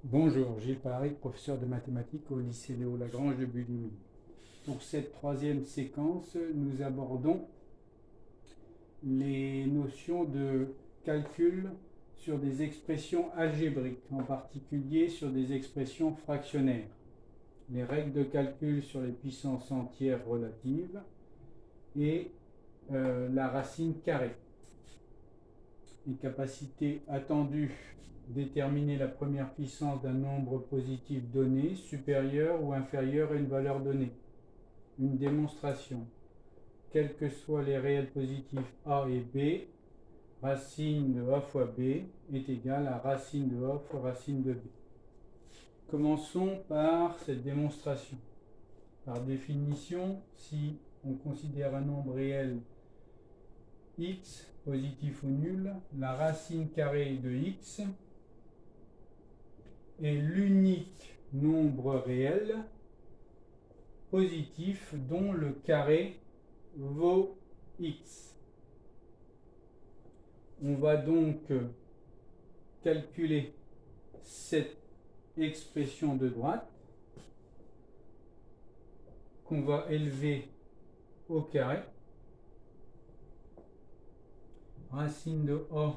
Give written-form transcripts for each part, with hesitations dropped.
Bonjour, Gilles Palaric, professeur de mathématiques au lycée Léo Lagrange de Buligny. Pour cette troisième séquence, nous abordons les notions de calcul sur des expressions algébriques, en particulier sur des expressions fractionnaires, les règles de calcul sur les puissances entières relatives et la racine carrée. Les capacités attendues: déterminer la première puissance d'un nombre positif donné, supérieur ou inférieur à une valeur donnée. Une démonstration: quels que soient les réels positifs a et b, racine de a fois b est égale à racine de a fois racine de b. Commençons par cette démonstration. Par définition, si on considère un nombre réel x, positif ou nul, la racine carrée de x est l'unique nombre réel positif dont le carré vaut x. On va donc calculer cette expression de droite qu'on va élever au carré. Racine de a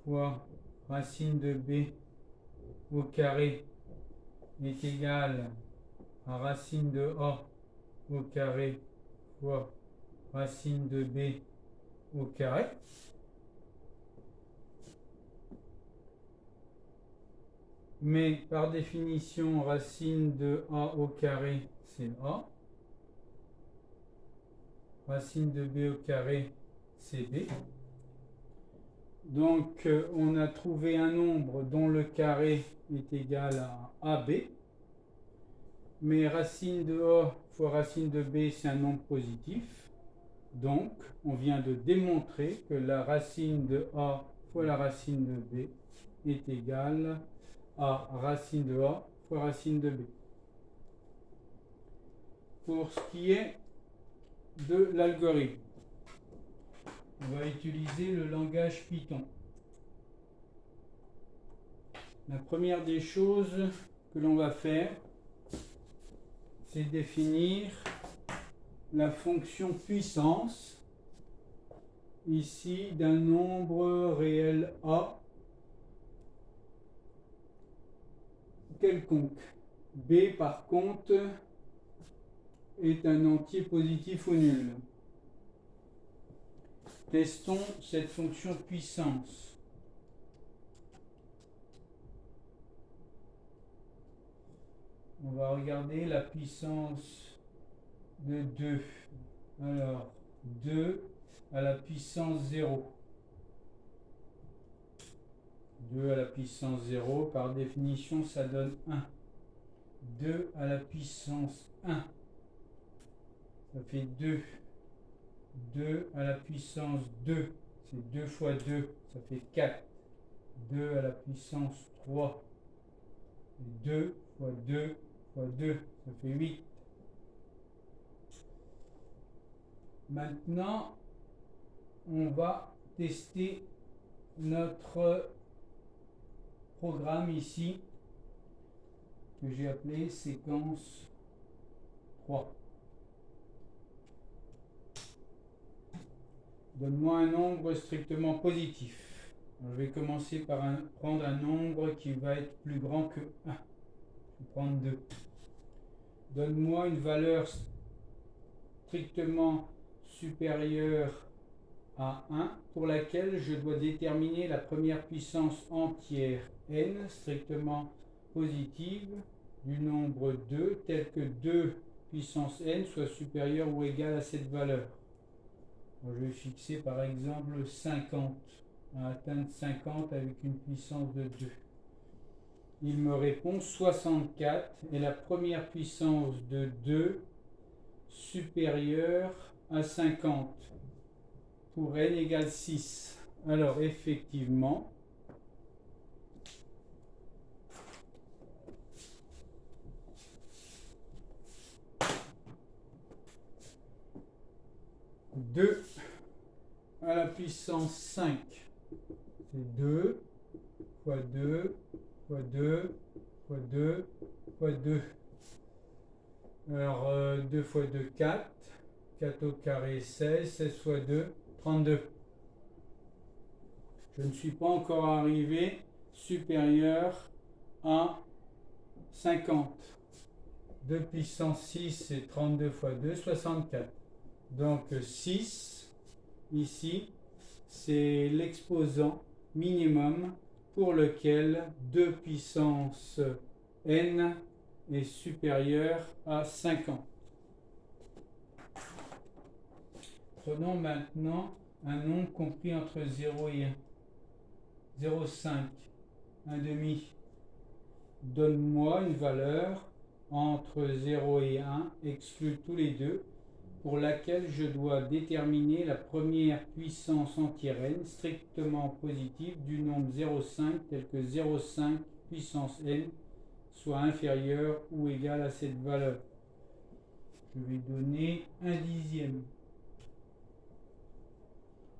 fois racine de b au carré est égal à racine de a au carré fois racine de b au carré. Mais par définition, racine de a au carré, c'est a. Racine de b au carré, c'est b. Donc, on a trouvé un nombre dont le carré est égal à ab. Mais racine de a fois racine de b, c'est un nombre positif. Donc, on vient de démontrer que la racine de a fois la racine de b est égale à racine de a fois racine de b. Pour ce qui est de l'algorithme, on va utiliser le langage Python. La première des choses que l'on va faire, c'est définir la fonction puissance, ici d'un nombre réel A quelconque. B, par contre, est un entier positif ou nul. Testons cette fonction puissance. On va regarder la puissance de 2. Alors, 2 à la puissance 0. 2 à la puissance 0, par définition, ça donne 1. 2 à la puissance 1, ça fait 2. 2 à la puissance 2, c'est 2 fois 2, ça fait 4. 2 à la puissance 3, 2 fois 2 fois 2, ça fait 8. Maintenant, on va tester notre programme ici, que j'ai appelé séquence 3. Donne-moi un nombre strictement positif. Alors, je vais commencer par prendre un nombre qui va être plus grand que 1. Je vais prendre 2. Donne-moi une valeur strictement supérieure à 1 pour laquelle je dois déterminer la première puissance entière n strictement positive du nombre 2 tel que 2 puissance n soit supérieur ou égal à cette valeur. Alors, je vais fixer par exemple 50, à atteindre 50 avec une puissance de 2. Il me répond 64 est la première puissance de 2 supérieure à 50 pour n égale 6. Alors effectivement, deux à la puissance 5, c'est 2 fois 2 fois 2, fois 2, fois 2. Alors 2 fois 2, 4. 4 au carré, 16. 16 fois 2, 32. Je ne suis pas encore arrivé supérieur à 50. 2 puissance 6, c'est 32 fois 2, 64. Donc 6, ici, c'est l'exposant minimum pour lequel 2 puissance n est supérieur à 50. Prenons maintenant un nombre compris entre 0 et 1. 0,5, 1 demi. Donne-moi une valeur entre 0 et 1, exclue tous les deux, pour laquelle je dois déterminer la première puissance entière n strictement positive du nombre 0,5 tel que 0,5 puissance n soit inférieur ou égal à cette valeur. Je vais donner 1/10.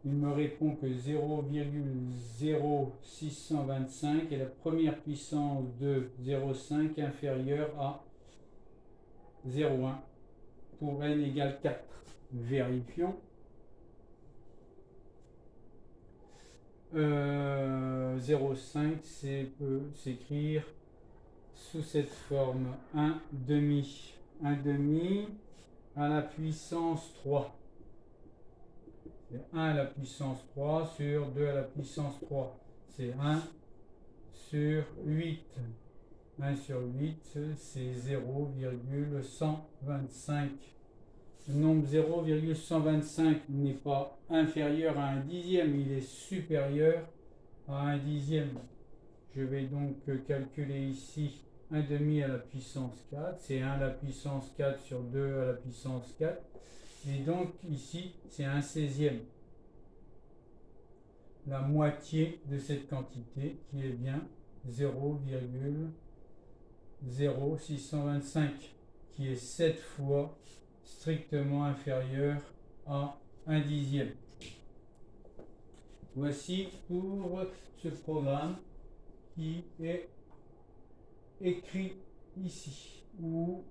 Il me répond que 0,0625 est la première puissance de 0,5 inférieure à 0,1 pour n égale 4. Vérifions. 0,5 peut s'écrire sous cette forme 1 demi. 1 demi à la puissance 3. C'est 1 à la puissance 3 sur 2 à la puissance 3. C'est 1 sur 8. 1 sur 8, c'est 0,125. Le nombre 0,125 n'est pas inférieur à 1/10, il est supérieur à 1/10. Je vais donc calculer ici 1 demi à la puissance 4. C'est 1 à la puissance 4 sur 2 à la puissance 4. Et donc ici, c'est 1/16. La moitié de cette quantité qui est bien 0,0625, qui est 7 fois strictement inférieur à 1/10. Voici pour ce programme qui est écrit ici, où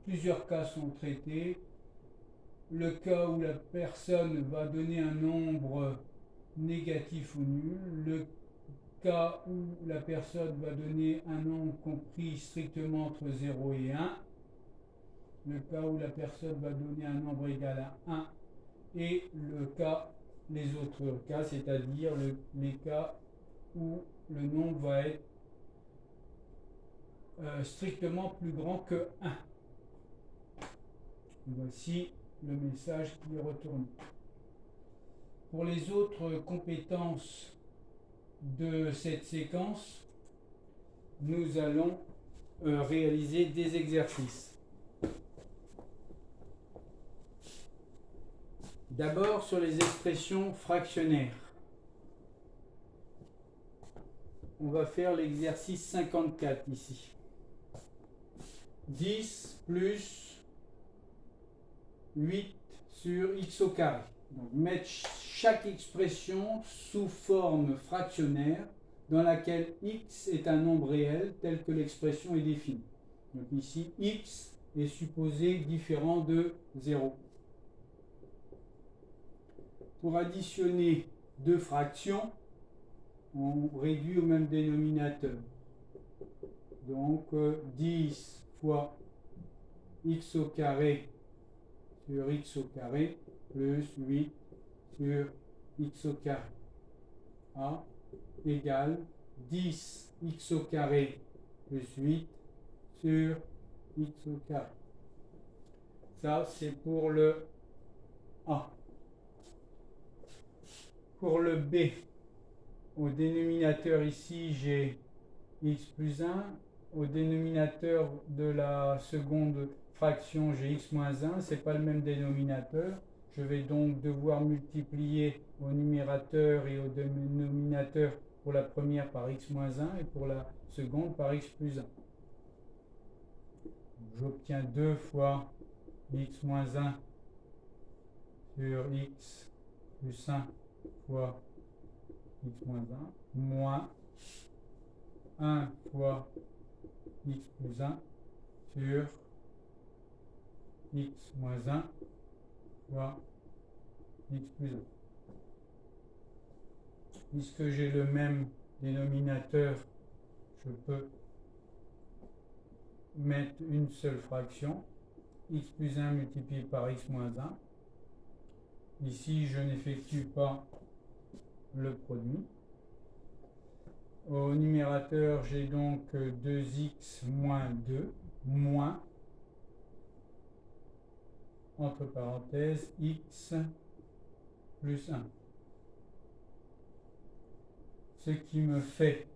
plusieurs cas sont traités. Le cas où la personne va donner un nombre négatif ou nul, le cas où la personne va donner un nombre compris strictement entre 0 et 1, le cas où la personne va donner un nombre égal à 1, et les autres cas, c'est-à-dire les cas où le nombre va être strictement plus grand que 1. Voici le message qui est retourné. Pour les autres compétences de cette séquence, nous allons réaliser des exercices. D'abord sur les expressions fractionnaires. On va faire l'exercice 54 ici. 10 plus 8 sur x au carré. Donc, mettre chaque expression sous forme fractionnaire dans laquelle x est un nombre réel tel que l'expression est définie. Donc ici, x est supposé différent de 0. Pour additionner deux fractions, on réduit au même dénominateur. Donc 10 fois x au carré sur x au carré plus 8 sur x au carré. A égale 10 x au carré plus 8 sur x au carré. Ça, c'est pour le A. Pour le B, au dénominateur ici, j'ai x plus 1. Au dénominateur de la seconde fraction, j'ai x moins 1. Ce n'est pas le même dénominateur. Je vais donc devoir multiplier au numérateur et au dénominateur pour la première par x moins 1 et pour la seconde par x plus 1. J'obtiens 2 fois x moins 1 sur x plus 1 fois x moins 1 moins 1 fois x plus 1 sur x moins 1 fois x plus 1. Puisque j'ai le même dénominateur, je peux mettre une seule fraction, x plus 1 multiplié par x moins 1. Ici, je n'effectue pas le produit. Au numérateur, j'ai donc 2x moins 2 moins, entre parenthèses, x plus 1. Ce qui me fait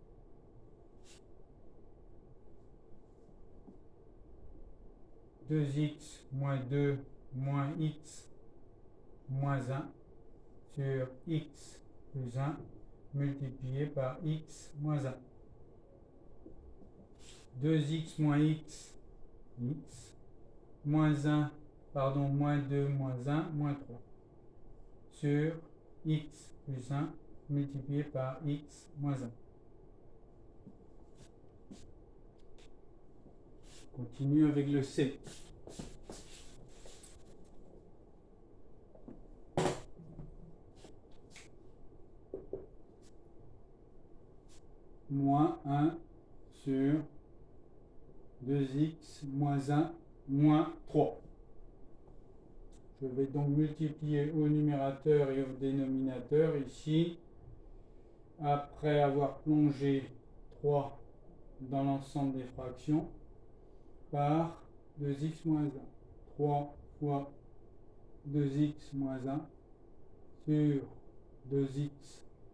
deux x moins 2 moins x moins 1 sur x plus 1 multiplié par x moins 1. 2x moins x, x, moins 1, pardon, moins 2 moins 1, moins 3 sur x plus 1 multiplié par x moins 1. Continue avec le C. Moins 1 sur 2x moins 1 moins 3. Je vais donc multiplier au numérateur et au dénominateur ici. Après avoir plongé 3 dans l'ensemble des fractions, par 2x moins 1. 3 fois 2x moins 1 sur 2x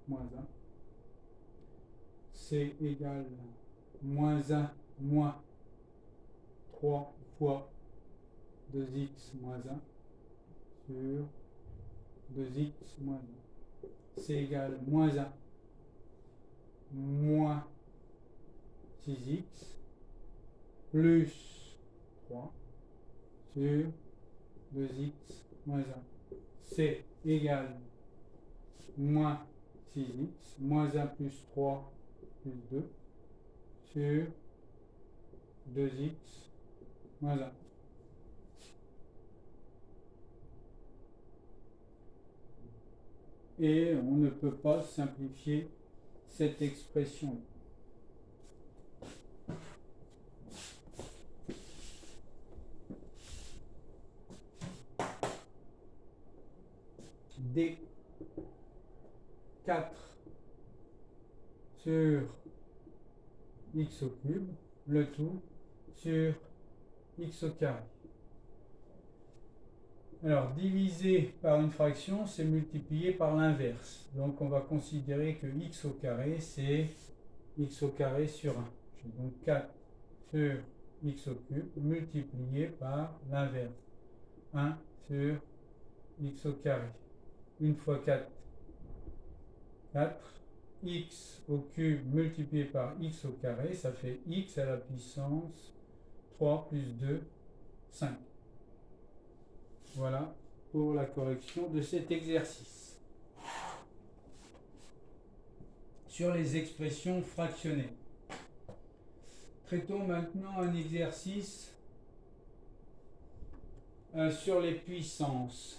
moins 1. C'est égal moins 1 moins 3 fois 2x moins 1 sur 2x moins 1. C'est égal moins 1 moins 6x plus 3 sur 2x moins 1. C'est égal moins 6x moins 1 plus 3 plus 2 sur 2x moins 1. Et on ne peut pas simplifier cette expression. D4 sur x au cube, le tout sur x au carré. Alors, diviser par une fraction, c'est multiplier par l'inverse. Donc, on va considérer que x au carré, c'est x au carré sur 1. J'ai donc 4 sur x au cube multiplié par l'inverse. 1 sur x au carré. 1 fois 4, 4. X au cube multiplié par x au carré, ça fait x à la puissance 3 plus 2, 5. Voilà pour la correction de cet exercice. Sur les expressions fractionnées. Traitons maintenant un exercice sur les puissances.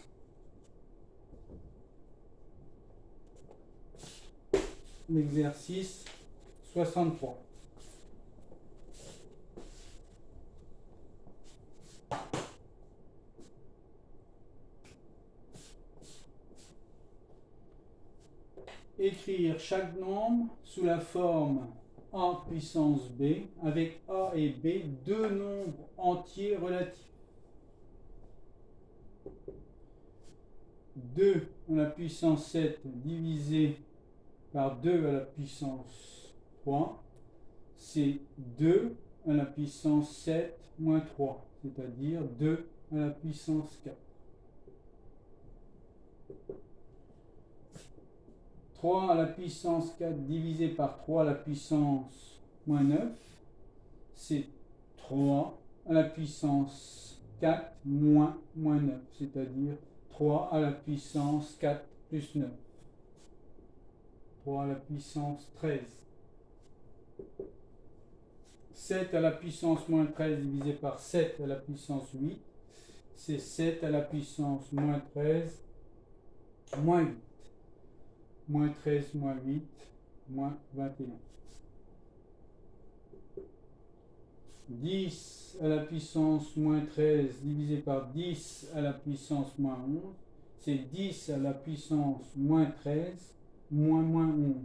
L'exercice 63. Écrire chaque nombre sous la forme A puissance B avec A et B deux nombres entiers relatifs. 2 à la puissance 7 divisé par 2 à la puissance 3, c'est 2 à la puissance 7 moins 3, c'est-à-dire 2 à la puissance 4. 3 à la puissance 4 divisé par 3 à la puissance moins 9, c'est 3 à la puissance 4 moins 9, c'est-à-dire 3 à la puissance 4 plus 9. 3 à la puissance 13. 7 à la puissance moins 13 divisé par 7 à la puissance 8, c'est 7 à la puissance moins 13 moins 8. Moins 13 moins 8 moins 21. 10 à la puissance moins 13 divisé par 10 à la puissance moins 11, c'est 10 à la puissance moins 13 moins 11.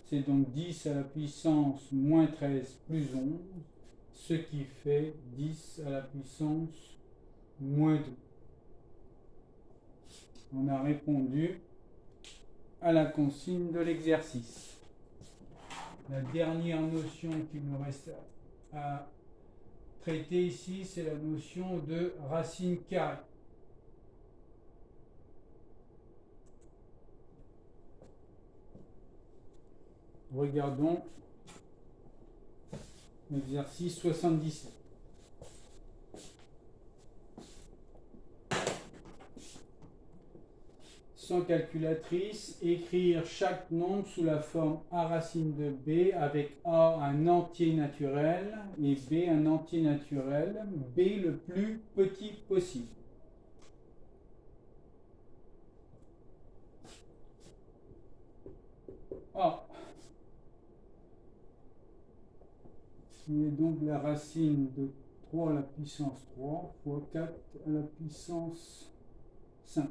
C'est donc 10 à la puissance moins 13 plus 11, ce qui fait 10 à la puissance moins 2. On a répondu à la consigne de l'exercice. La dernière notion qu'il nous reste à traiter ici, c'est la notion de racine carrée. Regardons l'exercice 77. Sans calculatrice, écrire chaque nombre sous la forme a racine de b avec a un entier naturel et b un entier naturel, b le plus petit possible. A, qui est donc la racine de 3 à la puissance 3 fois 4 à la puissance 5.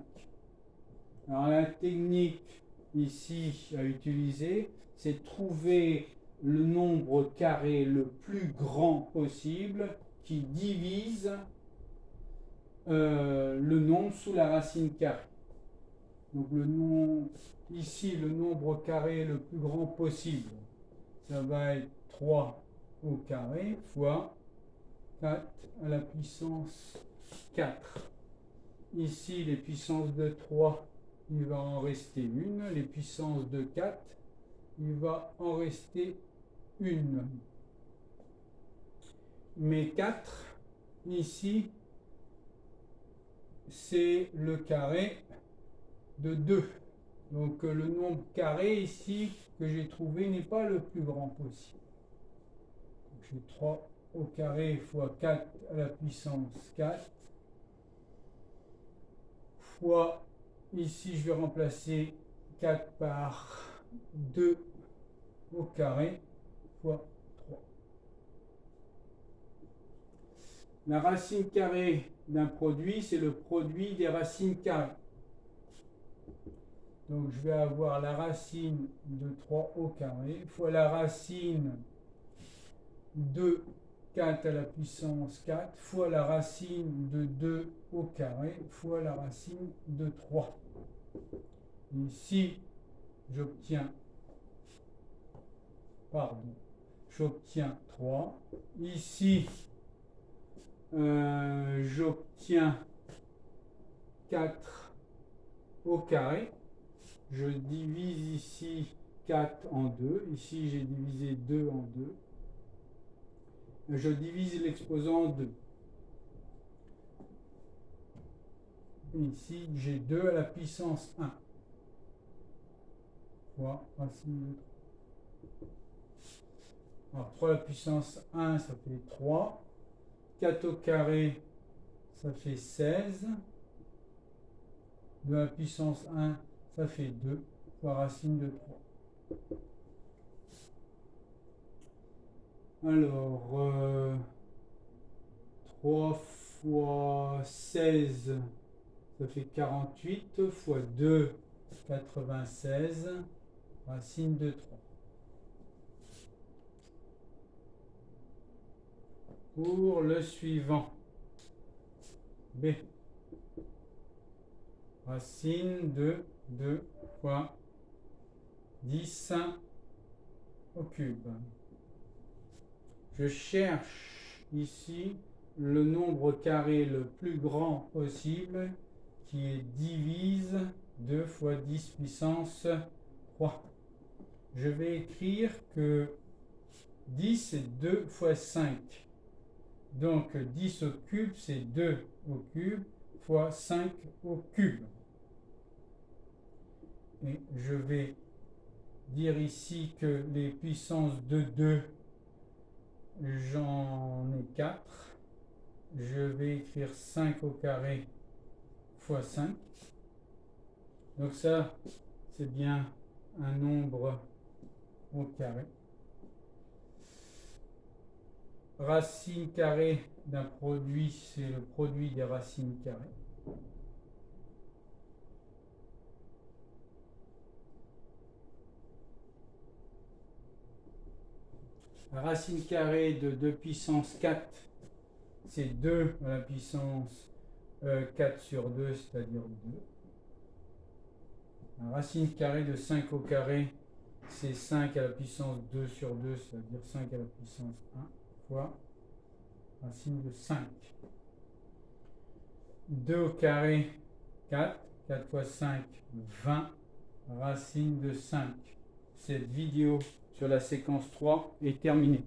Alors la technique ici à utiliser, c'est de trouver le nombre carré le plus grand possible qui divise le nombre sous la racine carrée. Donc ici le nombre carré le plus grand possible, ça va être 3 au carré fois 4 à la puissance 4. Ici les puissances de 3, il va en rester une. Les puissances de 4, il va en rester une. Mais 4, ici, c'est le carré de 2. Donc le nombre carré ici que j'ai trouvé n'est pas le plus grand possible. J'ai 3 au carré fois 4 à la puissance 4 fois, ici je vais remplacer 4 par 2 au carré fois 3. La racine carrée d'un produit, c'est le produit des racines carrées. Donc je vais avoir la racine de 3 au carré fois la racine de 4 à la puissance 4 fois la racine de 2 au carré fois la racine de 3. Ici, j'obtiens 3. Ici, j'obtiens 4 au carré. Je divise ici 4 en 2. Ici, j'ai divisé 2 en 2. Je divise l'exposant en 2. Ici, j'ai 2 à la puissance 1 fois racine de 3. Alors 3 à la puissance 1, ça fait 3. 4 au carré, ça fait 16. 2 à la puissance 1, ça fait 2 fois racine de 3. Alors, 3 fois 16, ça fait 48, fois 2, 96, racine de 3. Pour le suivant, B, racine de 2 fois 10 au cube. Je cherche ici le nombre carré le plus grand possible qui divise 2 fois 10 puissance 3. Je vais écrire que 10 c'est 2 fois 5. Donc 10 au cube c'est 2 au cube fois 5 au cube. Et je vais dire ici que les puissances de 2 j'en ai 4. Je vais écrire 5 au carré fois 5. Donc ça, c'est bien un nombre au carré. Racine carrée d'un produit, c'est le produit des racines carrées. La racine carrée de 2 puissance 4, c'est 2 à la puissance 4 sur 2, c'est-à-dire 2. La racine carrée de 5 au carré, c'est 5 à la puissance 2 sur 2, c'est-à-dire 5 à la puissance 1 fois racine de 5. 2 au carré, 4. 4 fois 5, 20. Racine de 5. Cette vidéo sur la séquence 3 est terminée.